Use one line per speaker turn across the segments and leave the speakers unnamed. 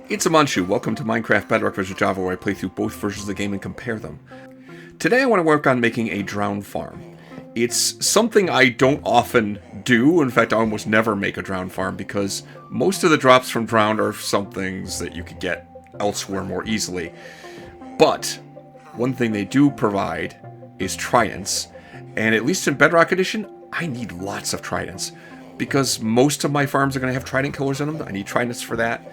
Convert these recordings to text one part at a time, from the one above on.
It's Amanchu. Welcome to Minecraft Bedrock vs. Java, where I play through both versions of the game and compare them. Today I want to work on making a drowned farm. It's something I don't often do. In fact, I almost never make a drowned farm because most of the drops from drowned are some things that you could get elsewhere more easily. But one thing they do provide is tridents. And at least in Bedrock Edition, I need lots of tridents. Because most of my farms are going to have trident killers in them. I need tridents for that.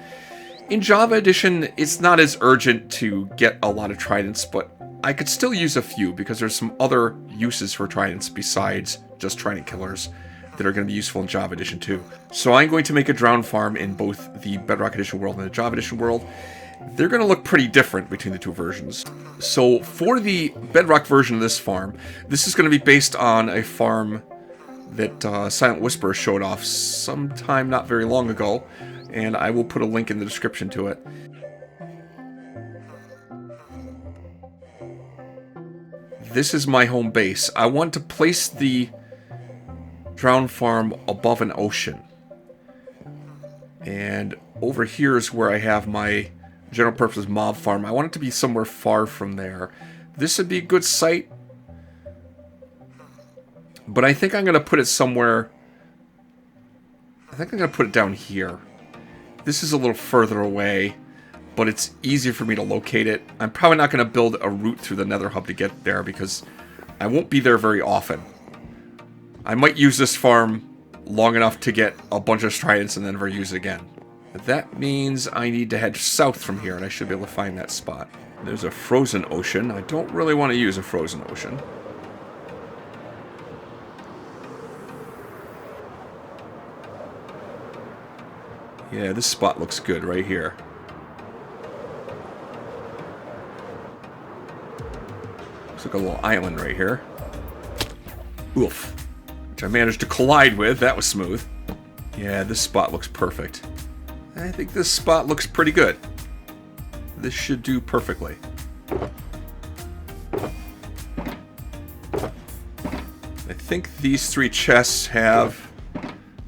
In Java Edition, it's not as urgent to get a lot of tridents, but I could still use a few because there's some other uses for tridents besides just trident killers that are going to be useful in Java Edition too. So I'm going to make a drowned farm in both the Bedrock Edition world and the Java Edition world. They're going to look pretty different between the two versions. So for the Bedrock version of this farm, this is going to be based on a farm that Silentwisperer showed off sometime not very long ago, and I will put a link in the description to it. This is my home base. I want to place the drowned farm above an ocean. And over here is where I have my general purpose mob farm. I want it to be somewhere far from there. This would be a good site, but I think I'm going to put it somewhere. I think I'm going to put it down here. This is a little further away, but it's easier for me to locate it. I'm probably not going to build a route through the Nether Hub to get there because I won't be there very often. I might use this farm long enough to get a bunch of tridents and then never use it again. But that means I need to head south from here, and I should be able to find that spot. There's a frozen ocean. I don't really want to use a frozen ocean. Yeah, this spot looks good right here. Looks like a little island right here. Oof. Which I managed to collide with. That was smooth. Yeah, this spot looks perfect. I think this spot looks pretty good. This should do perfectly. I think these three chests have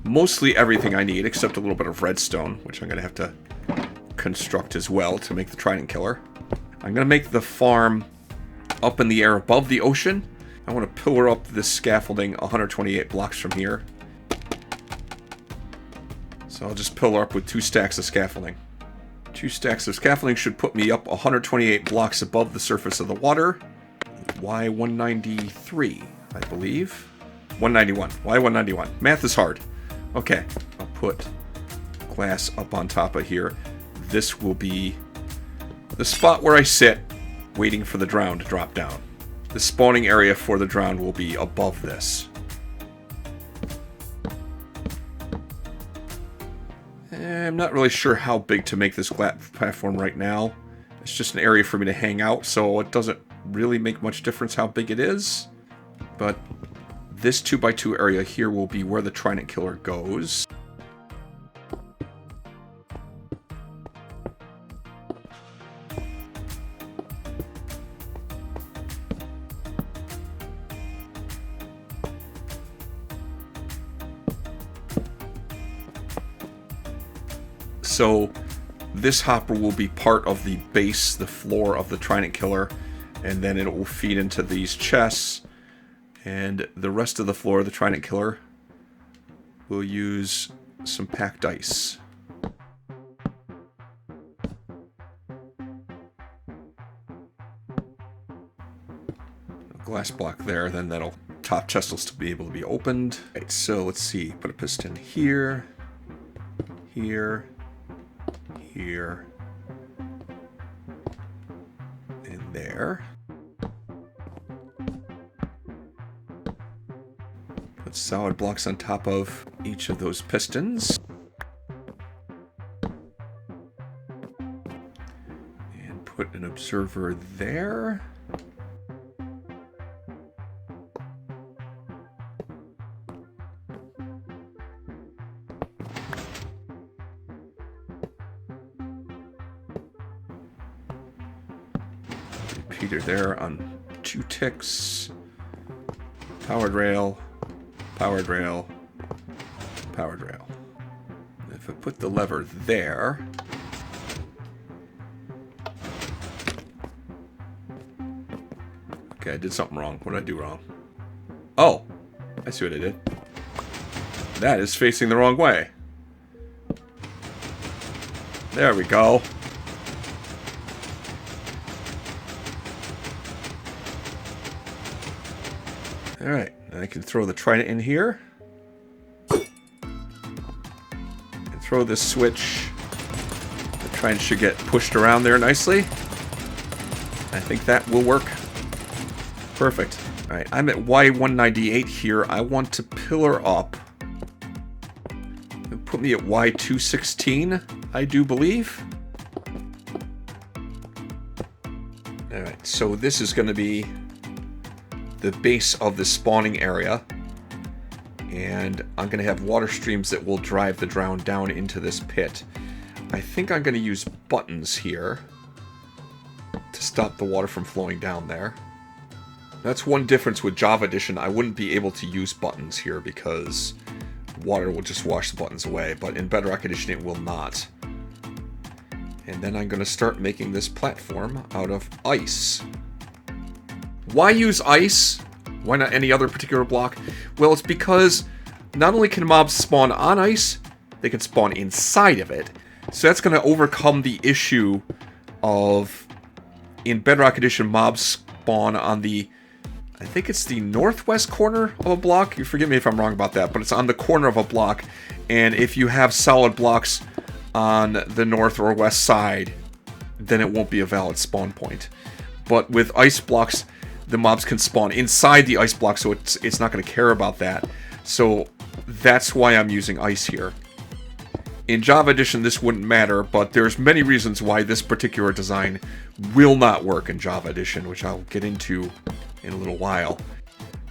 mostly everything I need, except a little bit of redstone, which I'm going to have to construct as well to make the trident killer. I'm going to make the farm up in the air above the ocean. I want to pillar up this scaffolding 128 blocks from here. So I'll just pillar up with 2 stacks of scaffolding. 2 stacks of scaffolding should put me up 128 blocks above the surface of the water. Why 193, I believe. 191. Why 191? Math is hard. Okay, I'll put glass up on top of here. This will be the spot where I sit, waiting for the drowned to drop down. The spawning area for the drowned will be above this. I'm not really sure how big to make this platform right now. It's just an area for me to hang out, so it doesn't really make much difference how big it is. But this 2x2 area here will be where the trident killer goes. So this hopper will be part of the base, the floor of the trident killer, and then it will feed into these chests. And the rest of the floor of the trident killer will use some packed ice. A glass block there, then that'll top chest will still be able to be opened. Right, so let's see. Put a piston here, here, here, and there. Put solid blocks on top of each of those pistons. And put an observer there. Repeater there on 2 ticks. Powered rail. Powered rail, powered rail. If I put the lever there, Okay, I did something wrong. What did I do wrong? Oh, I see what I did. That is facing the wrong way. There we go. Alright, I can throw the trident in here. And throw this switch. The trident should get pushed around there nicely. I think that will work. Perfect. Alright, I'm at Y198 here. I want to pillar up. Put me at Y216, I do believe. Alright, so this is going to be the base of the spawning area. And I'm going to have water streams that will drive the drown down into this pit. I think I'm going to use buttons here to stop the water from flowing down there. That's one difference with Java Edition. I wouldn't be able to use buttons here because water will just wash the buttons away, but in Bedrock Edition it will not. And then I'm going to start making this platform out of ice. Why use ice? Why not any other particular block? Well, it's because not only can mobs spawn on ice, they can spawn inside of it. So that's going to overcome the issue of, in Bedrock Edition, mobs spawn on the, I think it's the northwest corner of a block. You forgive me if I'm wrong about that, but it's on the corner of a block. And if you have solid blocks on the north or west side, then it won't be a valid spawn point. But with ice blocks, the mobs can spawn inside the ice block, so it's not going to care about that. So that's why I'm using ice here. In Java Edition, this wouldn't matter, but there's many reasons why this particular design will not work in Java Edition, which I'll get into in a little while.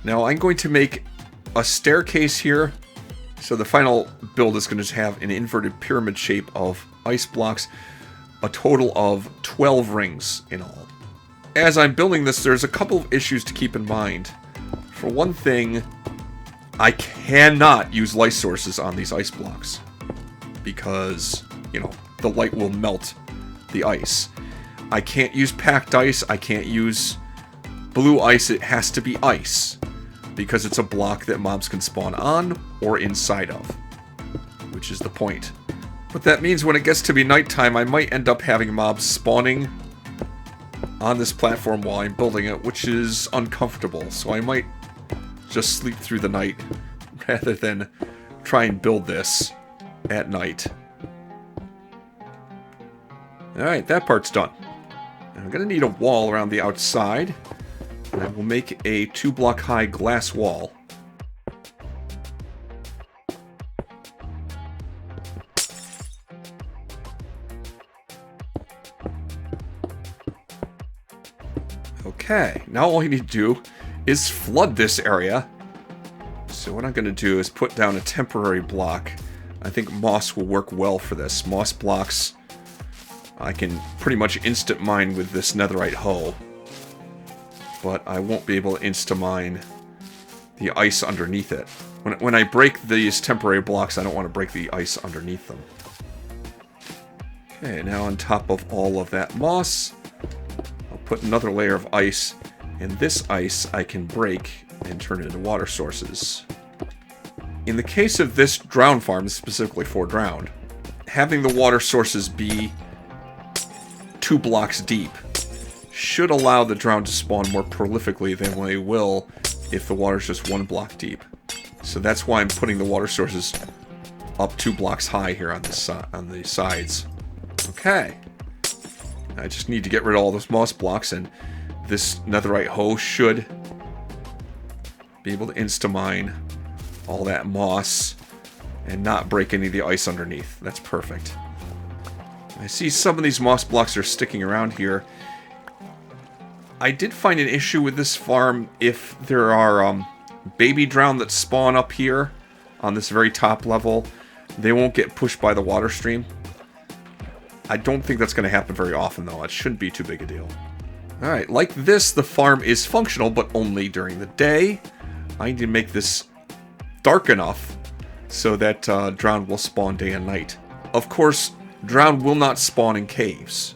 Now, I'm going to make a staircase here. So the final build is going to have an inverted pyramid shape of ice blocks, a total of 12 rings in all. As I'm building this, there's a couple of issues to keep in mind. For one thing, I cannot use light sources on these ice blocks because, you know, the light will melt the ice. I can't use packed ice. I can't use blue ice. It has to be ice because it's a block that mobs can spawn on or inside of, which is the point. But that means when it gets to be nighttime, I might end up having mobs spawning on this platform while I'm building it, which is uncomfortable. So I might just sleep through the night rather than try and build this at night. Alright, that part's done. I'm going to need a wall around the outside. And I will make a 2-block high glass wall. Okay, now all you need to do is flood this area. So what I'm going to do is put down a temporary block. I think moss will work well for this. Moss blocks I can pretty much instant mine with this netherite hoe. But I won't be able to insta-mine the ice underneath it. When I break these temporary blocks, I don't want to break the ice underneath them. Okay, now on top of all of that moss, I'll put another layer of ice, and this ice I can break and turn into water sources. In the case of this drown farm, specifically for drowned, having the water sources be 2 blocks deep should allow the drowned to spawn more prolifically than they will if the water's just 1 block deep. So that's why I'm putting the water sources up 2 blocks high here on the sides. Okay. I just need to get rid of all those moss blocks, and this netherite hoe should be able to insta-mine all that moss and not break any of the ice underneath. That's perfect. I see some of these moss blocks are sticking around here. I did find an issue with this farm if there are baby drown that spawn up here on this very top level. They won't get pushed by the water stream. I don't think that's going to happen very often, though. It shouldn't be too big a deal. Alright, like this, the farm is functional, but only during the day. I need to make this dark enough so that drown will spawn day and night. Of course, drown will not spawn in caves.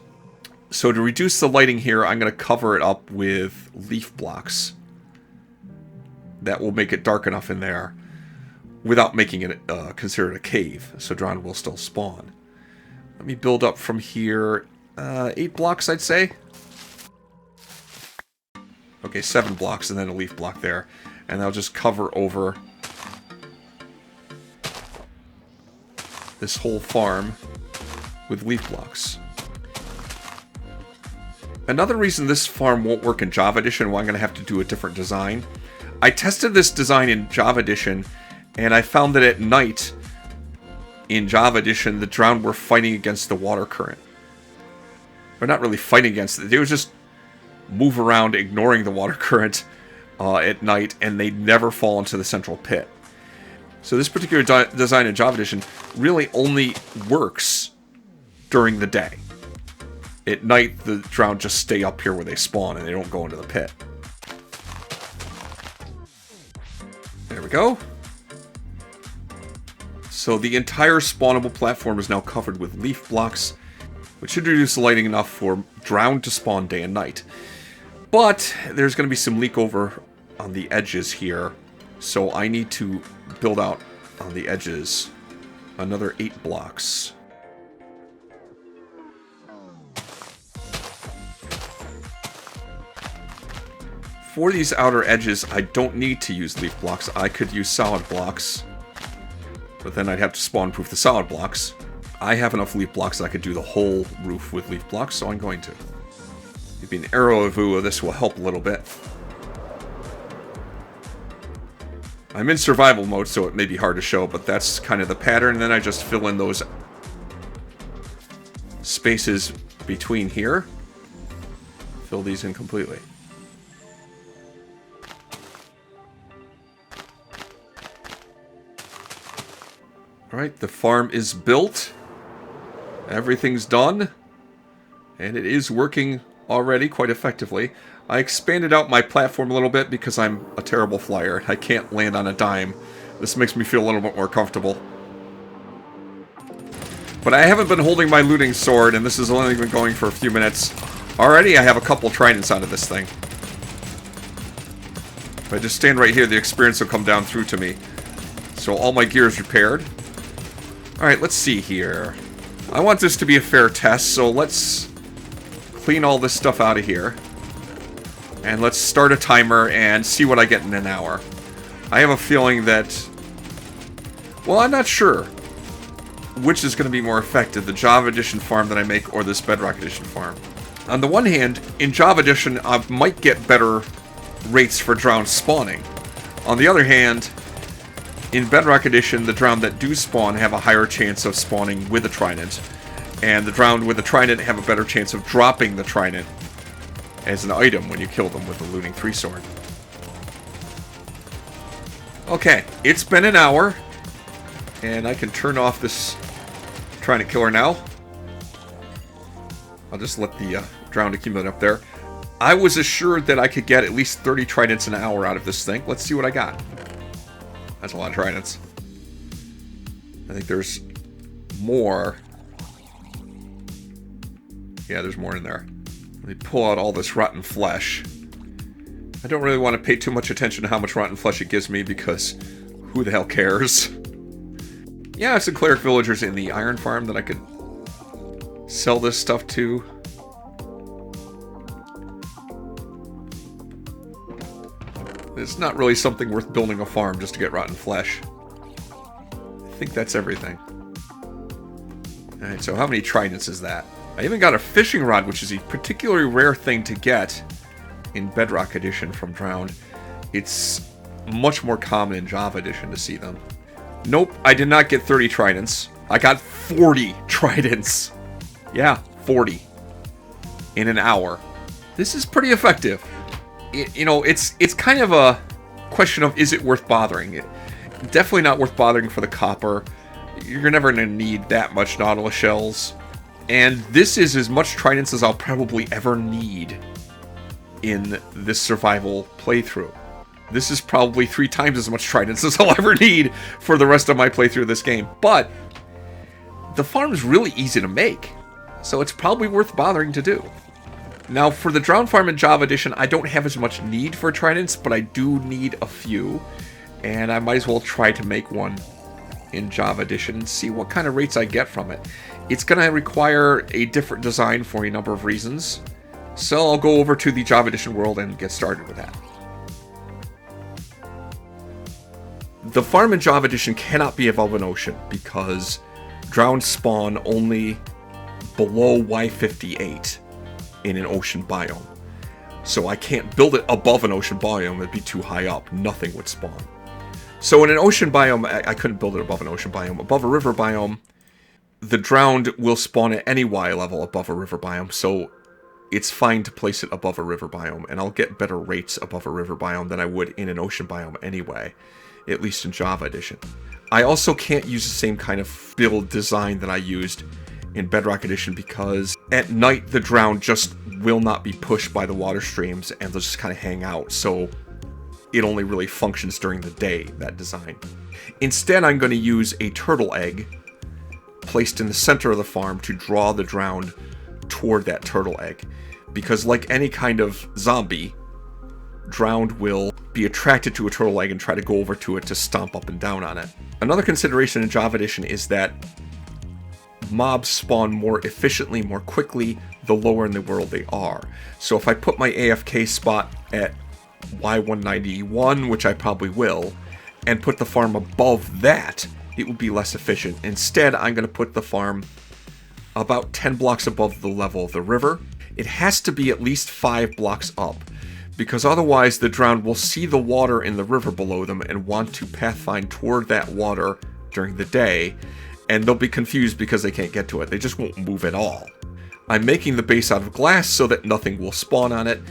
So to reduce the lighting here, I'm going to cover it up with leaf blocks. That will make it dark enough in there without making it considered a cave, so drowned will still spawn. Let me build up from here 8 blocks, I'd say. Okay, 7 blocks and then a leaf block there. And I'll just cover over this whole farm with leaf blocks. Another reason this farm won't work in Java Edition, why I'm going to have to do a different design. I tested this design in Java Edition, and I found that at night, in Java Edition, the drowned were fighting against the water current. Or not really fighting against it, they would just move around ignoring the water current at night, and they'd never fall into the central pit. So this particular design in Java Edition really only works during the day. At night, the drowned just stay up here where they spawn, and they don't go into the pit. There we go. So the entire spawnable platform is now covered with leaf blocks, which should reduce the lighting enough for drowned to spawn day and night. But there's going to be some leak over on the edges here, so I need to build out on the edges another 8 blocks. For these outer edges, I don't need to use leaf blocks. I could use solid blocks, but then I'd have to spawn-proof the solid blocks. I have enough leaf blocks that I could do the whole roof with leaf blocks, so I'm going to. Maybe an arrow of this will help a little bit. I'm in survival mode, so it may be hard to show, but that's kind of the pattern. And then I just fill in those spaces between here. Fill these in completely. Alright, the farm is built. Everything's done. And it is working already quite effectively. I expanded out my platform a little bit because I'm a terrible flyer. I can't land on a dime. This makes me feel a little bit more comfortable. But I haven't been holding my looting sword, and this has only been going for a few minutes. Already I have a couple tridents out of this thing. If I just stand right here, the experience will come down through to me. So all my gear is repaired. Alright, let's see here. I want this to be a fair test, so let's clean all this stuff out of here. And let's start a timer and see what I get in an hour. I have a feeling that... Well, I'm not sure which is going to be more effective, the Java Edition farm that I make or this Bedrock Edition farm. On the one hand, in Java Edition, I might get better rates for drowned spawning. On the other hand, in Bedrock Edition, the drowned that do spawn have a higher chance of spawning with a trident. And the drowned with a trident have a better chance of dropping the trident as an item when you kill them with the Looting 3 sword. Okay, it's been an hour. And I can turn off this trident killer now. I'll just let the drowned accumulate up there. I was assured that I could get at least 30 tridents an hour out of this thing. Let's see what I got. That's a lot of tridents. I think there's more. Yeah, there's more in there. Let me pull out all this rotten flesh. I don't really want to pay too much attention to how much rotten flesh it gives me because who the hell cares? Yeah, some cleric villagers in the iron farm that I could sell this stuff to. It's not really something worth building a farm just to get rotten flesh. I think that's everything. Alright, so how many tridents is that? I even got a fishing rod, which is a particularly rare thing to get in Bedrock Edition from Drowned. It's much more common in Java Edition to see them. Nope, I did not get 30 tridents. I got 40 tridents. Yeah, 40. In an hour. This is pretty effective. It's kind of a question of, is it worth bothering? Definitely not worth bothering for the copper. You're never going to need that much Nautilus shells. And this is as much tridents as I'll probably ever need in this survival playthrough. This is probably 3 times as much tridents as I'll ever need for the rest of my playthrough of this game. But the farm is really easy to make, so it's probably worth bothering to do. Now, for the Drown Farm in Java Edition, I don't have as much need for tridents, but I do need a few. And I might as well try to make one in Java Edition and see what kind of rates I get from it. It's going to require a different design for a number of reasons. So I'll go over to the Java Edition world and get started with that. The farm in Java Edition cannot be above an ocean because drowns spawn only below Y58 in an ocean biome. So I can't build it above an ocean biome, it'd be too high up, nothing would spawn. So in an ocean biome, I couldn't build it above an ocean biome. Above a river biome, the drowned will spawn at any Y level above a river biome, so it's fine to place it above a river biome, and I'll get better rates above a river biome than I would in an ocean biome anyway, at least in Java Edition. I also can't use the same kind of build design that I used in Bedrock Edition because at night the drowned just will not be pushed by the water streams and they'll just kind of hang out, so it only really functions during the day, that design. Instead, I'm going to use a turtle egg placed in the center of the farm to draw the drowned toward that turtle egg, because like any kind of zombie, drowned will be attracted to a turtle egg and try to go over to it to stomp up and down on it. Another consideration in Java Edition is that mobs spawn more efficiently, more quickly, the lower in the world they are. So if I put my AFK spot at Y191, which I probably will, and put the farm above that, it would be less efficient. Instead, I'm going to put the farm about 10 blocks above the level of the river. It has to be at least 5 blocks up, because otherwise the drowned will see the water in the river below them and want to pathfind toward that water during the day, and they'll be confused because they can't get to it. They just won't move at all. I'm making the base out of glass so that nothing will spawn on it.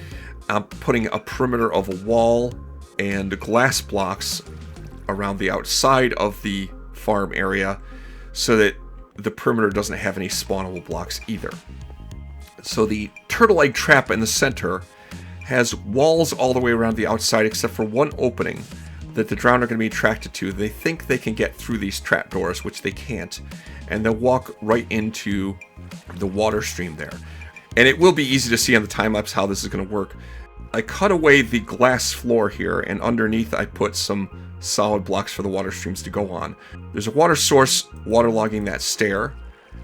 I'm putting a perimeter of a wall and glass blocks around the outside of the farm area so that the perimeter doesn't have any spawnable blocks either. So the turtle egg trap in the center has walls all the way around the outside except for one opening that the drowned are going to be attracted to. They think they can get through these trapdoors, which they can't, and they'll walk right into the water stream there. And it will be easy to see on the time-lapse how this is going to work. I cut away the glass floor here, and underneath I put some solid blocks for the water streams to go on. There's a water source waterlogging that stair,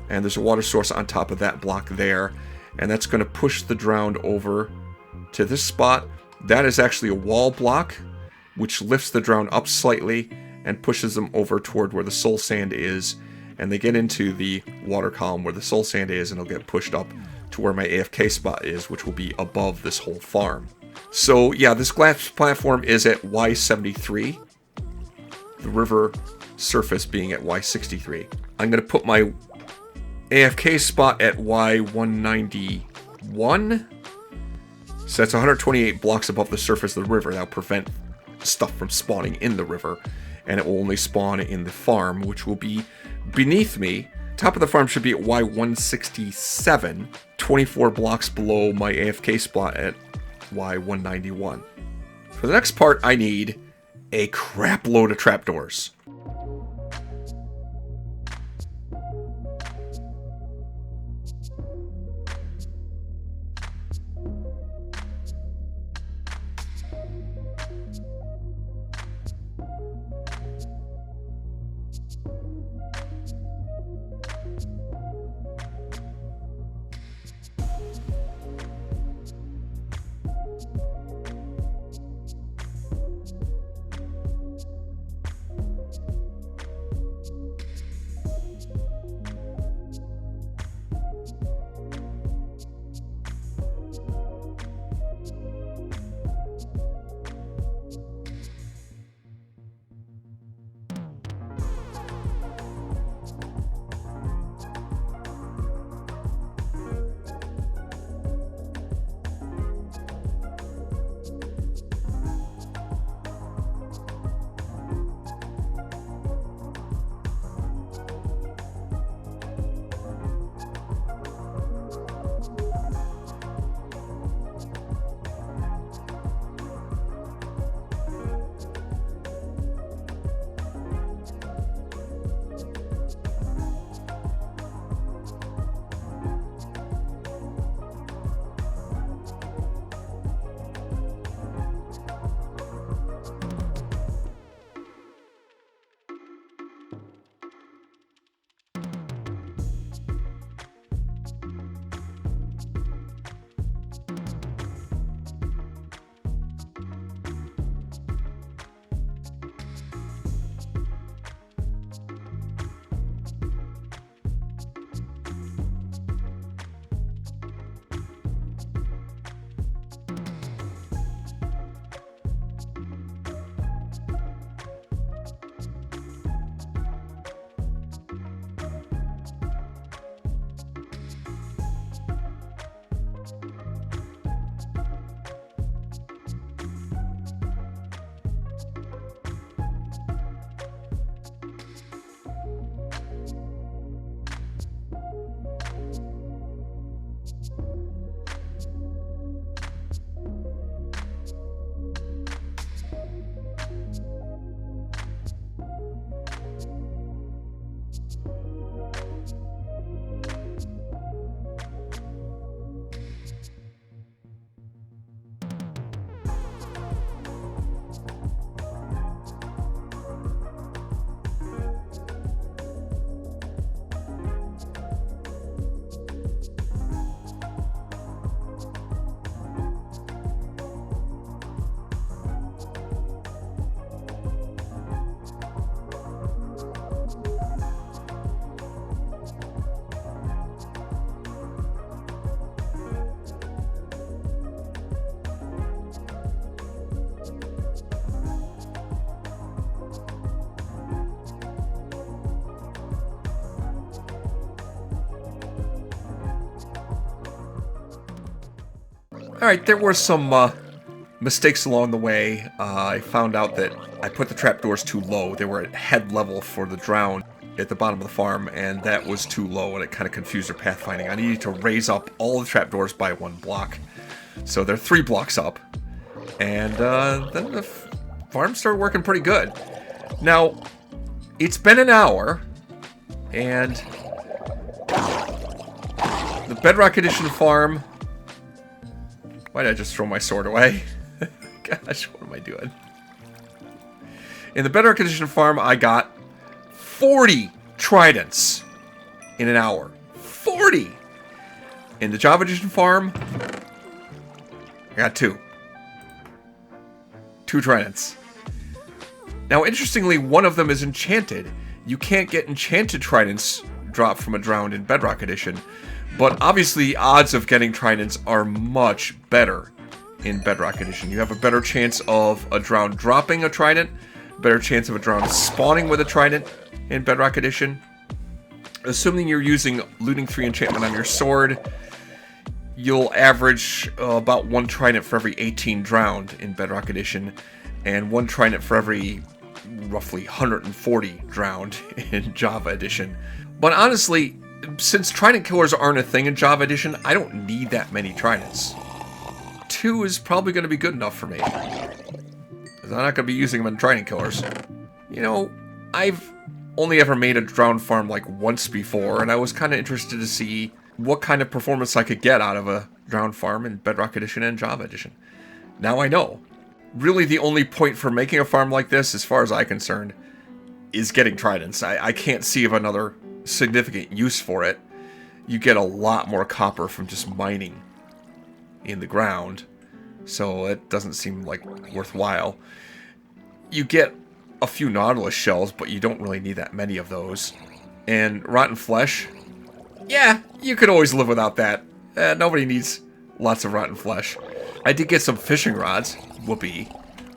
and there's a water source on top of that block there, and that's going to push the drowned over to this spot. That is actually a wall block, which lifts the drowned up slightly and pushes them over toward where the soul sand is, and they get into the water column where the soul sand is, and they'll get pushed up to where my AFK spot is, which will be above this whole farm. So yeah, this glass platform is at Y73, the river surface being at Y63. I'm going to put my AFK spot at Y191, so that's 128 blocks above the surface of the river. That'll prevent stuff from spawning in the river, and it will only spawn in the farm, which will be beneath me. Top of the farm should be at Y167, 24 blocks below my AFK spot at Y191. For the next part, I need a crap load of trapdoors. Alright, there were some mistakes along the way. I found out that I put the trapdoors too low. They were at head level for the drown at the bottom of the farm, and that was too low, and it kind of confused their pathfinding. I needed to raise up all the trapdoors by 1 block. So they're 3 blocks up. And then the farm started working pretty good. Now, it's been an hour, and the Bedrock Edition farm... Why did I just throw my sword away? Gosh, what am I doing? In the Bedrock Edition farm, I got 40 tridents in an hour. 40! In the Java Edition farm, I got 2. 2 tridents. Now, interestingly, one of them is enchanted. You can't get enchanted tridents dropped from a drowned in Bedrock Edition. But obviously, odds of getting tridents are much better in Bedrock Edition. You have a better chance of a drowned dropping a trident, better chance of a drowned spawning with a trident in Bedrock Edition. Assuming you're using Looting 3 enchantment on your sword, you'll average about 1 trident for every 18 drowned in Bedrock Edition, and 1 trident for every roughly 140 drowned in Java Edition. But honestly, since trident killers aren't a thing in Java Edition, I don't need that many tridents. 2 is probably going to be good enough for me, because I'm not going to be using them in trident killers. You know, I've only ever made a drowned farm like once before, and I was kind of interested to see what kind of performance I could get out of a drowned farm in Bedrock Edition and Java Edition. Now I know. Really, the only point for making a farm like this, as far as I'm concerned, is getting tridents. I can't see of another significant use for it. You get a lot more copper from just mining in the ground, so it doesn't seem like worthwhile. You get a few Nautilus shells, but you don't really need that many of those. And rotten flesh, yeah, you could always live without that. Nobody needs lots of rotten flesh. I did get some fishing rods. Whoopee.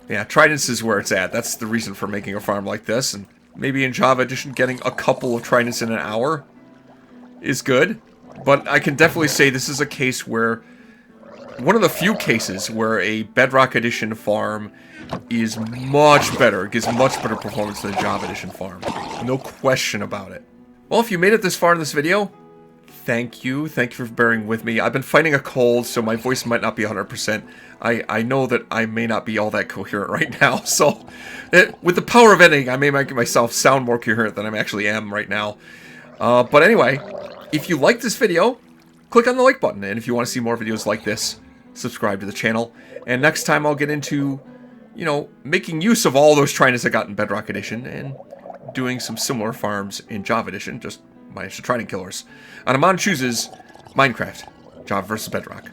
Yeah, tridents is where it's at. That's the reason for making a farm like this. And maybe in Java Edition, getting a couple of tridents in an hour is good. But I can definitely say this is a case where... one of the few cases where a Bedrock Edition farm is much better. It gives much better performance than a Java Edition farm. No question about it. Well, if you made it this far in this video, thank you. Thank you for bearing with me. I've been fighting a cold, so my voice might not be 100%. I know that I may not be all that coherent right now, so with the power of editing, I may make myself sound more coherent than I actually am right now. But anyway, if you like this video, click on the like button, and if you want to see more videos like this, subscribe to the channel. And next time I'll get into, you know, making use of all those tridents I got in Bedrock Edition and doing some similar farms in Java Edition, just minus the trident killers. On Amon Chooses Minecraft, Java vs. Bedrock.